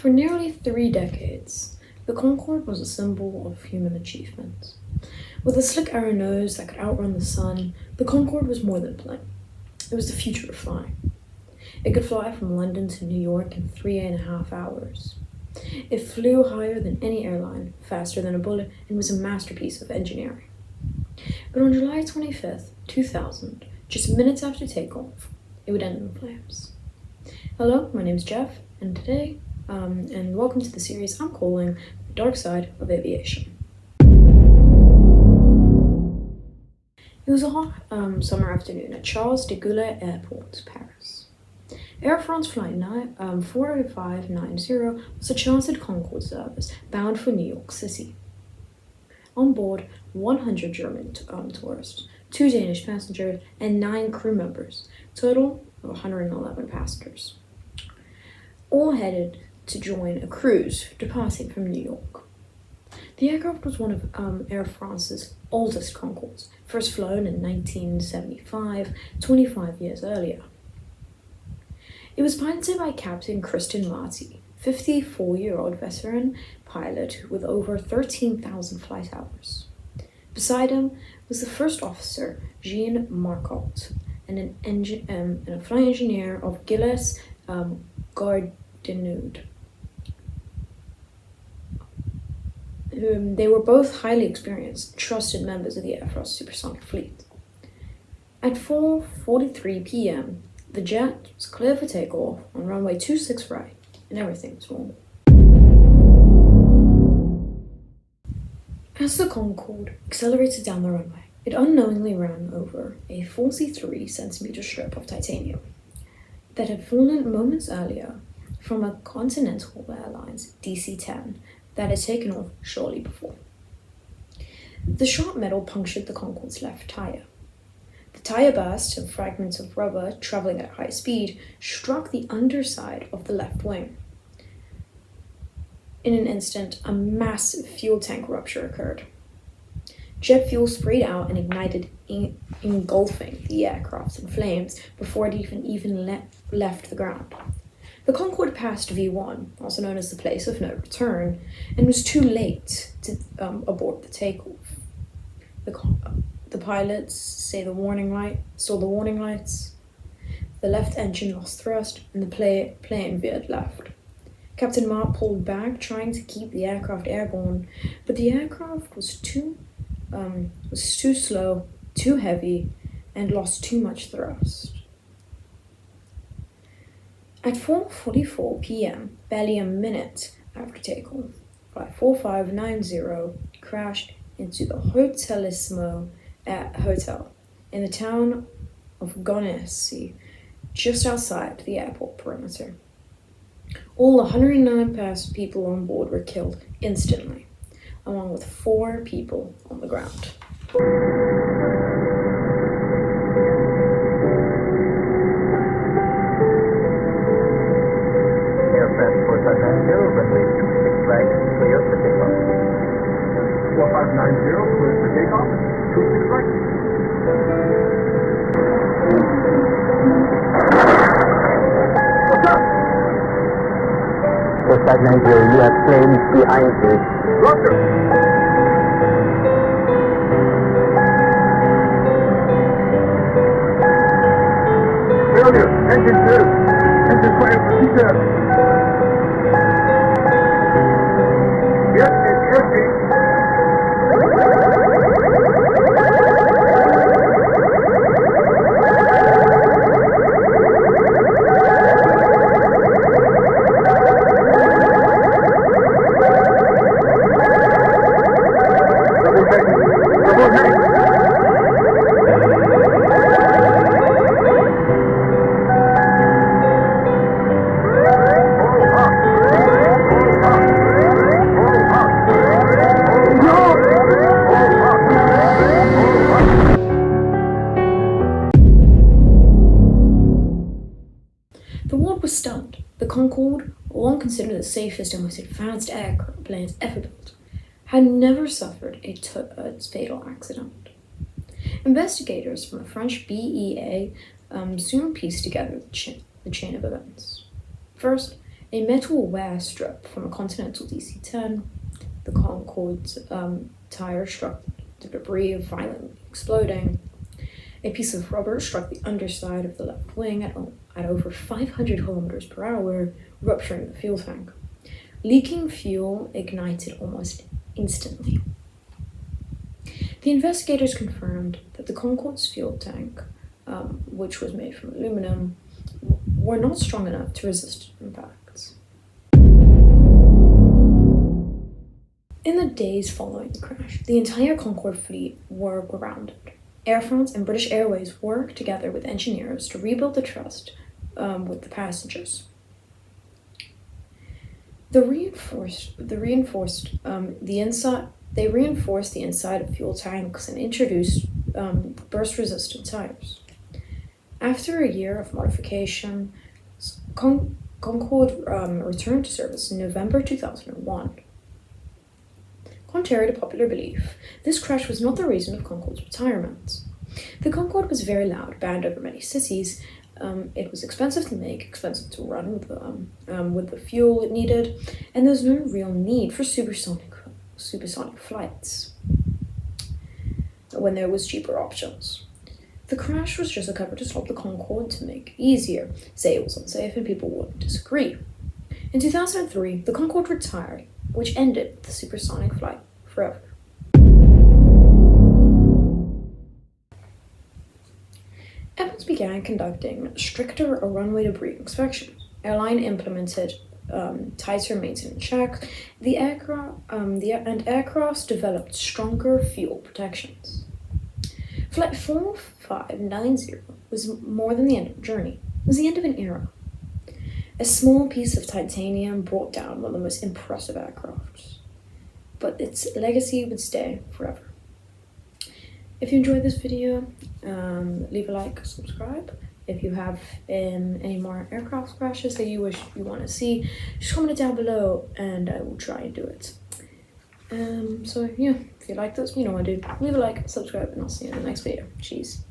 For nearly 3 decades, the Concorde was a symbol of human achievement. With a slick arrow nose that could outrun the sun, the Concorde was more than a plane. It was the future of flying. It could fly from London to New York in 3.5 hours. It flew higher than any airline, faster than a bullet, and was a masterpiece of engineering. But on July 25th, 2000, just minutes after takeoff, it would end in flames. Hello, my name's Jeff, and today, and welcome to the series I'm calling The Dark Side of Aviation. It was a hot summer afternoon at Charles de Gaulle Airport, Paris. Air France Flight 40590 was a chartered Concorde service bound for New York City. On board, 100 German tourists, 2 Danish passengers, and 9 crew members, total of 111 passengers, all headed to join a cruise departing from New York. The aircraft was one of Air France's oldest Concordes, first flown in 1975, 25 years earlier. It was piloted by Captain Christian Marty, 54-year-old veteran pilot with over 13,000 flight hours. Beside him was the first officer, Jean Marcotte, and a flight engineer of Gilles Gardenoud. They were both highly experienced, trusted members of the Air France supersonic fleet. At 4:43 p.m., the jet was clear for takeoff on runway 26 right, and everything was normal. As the Concorde accelerated down the runway, it unknowingly ran over a 43-centimeter strip of titanium that had fallen moments earlier from a Continental Airlines DC-10 that had taken off shortly before. The sharp metal punctured the Concorde's left tire. The tire burst and fragments of rubber traveling at high speed struck the underside of the left wing. In an instant, a massive fuel tank rupture occurred. Jet fuel sprayed out and ignited, engulfing the aircraft in flames before it even left the ground. The Concorde passed V1, also known as the place of no return, and was too late to abort the takeoff. The pilots saw the warning lights. The left engine lost thrust, and the plane veered left. Captain Mart pulled back, trying to keep the aircraft airborne, but the aircraft was too slow, too heavy, and lost too much thrust. At 4:44 p.m., barely a minute after takeoff, Flight 4590 crashed into the Hotelissimo Hotel in the town of Gonesse, just outside the airport perimeter. All 109 people on board were killed instantly, along with 4 people on the ground. Runway 26 right, clear for takeoff. 4590, clear for takeoff. 26 right. What's up? 4590, you have planes behind you. Roger. Failure. Engine 2. Engine fire for detail. Yes, it's empty. Double heading. The world was stunned. The Concorde, long considered the safest and most advanced airplanes ever built, had never suffered a fatal accident. Investigators from the French BEA soon pieced together the chain of events. First, a metal wear strip from a Continental DC-10, the Concorde's tire struck the debris, violently exploding. A piece of rubber struck the underside of the left wing at over 500 kilometers per hour, rupturing the fuel tank. Leaking fuel ignited almost instantly. The investigators confirmed that the Concorde's fuel tank, which was made from aluminum, were not strong enough to resist impacts. In the days following the crash, the entire Concorde fleet were grounded. Air France and British Airways worked together with engineers to rebuild the trust with the passengers. They reinforced the inside of fuel tanks and introduced burst-resistant tires. After a year of modification, Concorde returned to service in November 2001. Contrary to popular belief, this crash was not the reason of Concorde's retirement. The Concorde was very loud, banned over many cities. It was expensive to make, expensive to run with the fuel it needed, and there's no real need for supersonic flights when there was cheaper options. The crash was just a cover to stop the Concorde to make it easier, say it was unsafe and people would disagree. In 2003, the Concorde retired, which ended the supersonic flight forever. Emirates began conducting stricter runway debris inspections. Airline implemented tighter maintenance checks. Aircrafts developed stronger fuel protections. Flight 4590 was more than the end of the journey. It was the end of an era. A small piece of titanium brought down one of the most impressive aircrafts, but its legacy would stay forever. If you enjoyed this video, leave a like, subscribe. If you have any more aircraft crashes that you want to see, just comment it down below and I will try and do it. So yeah, if you like this, you know what to do. Leave a like, subscribe, and I'll see you in the next video. Cheers.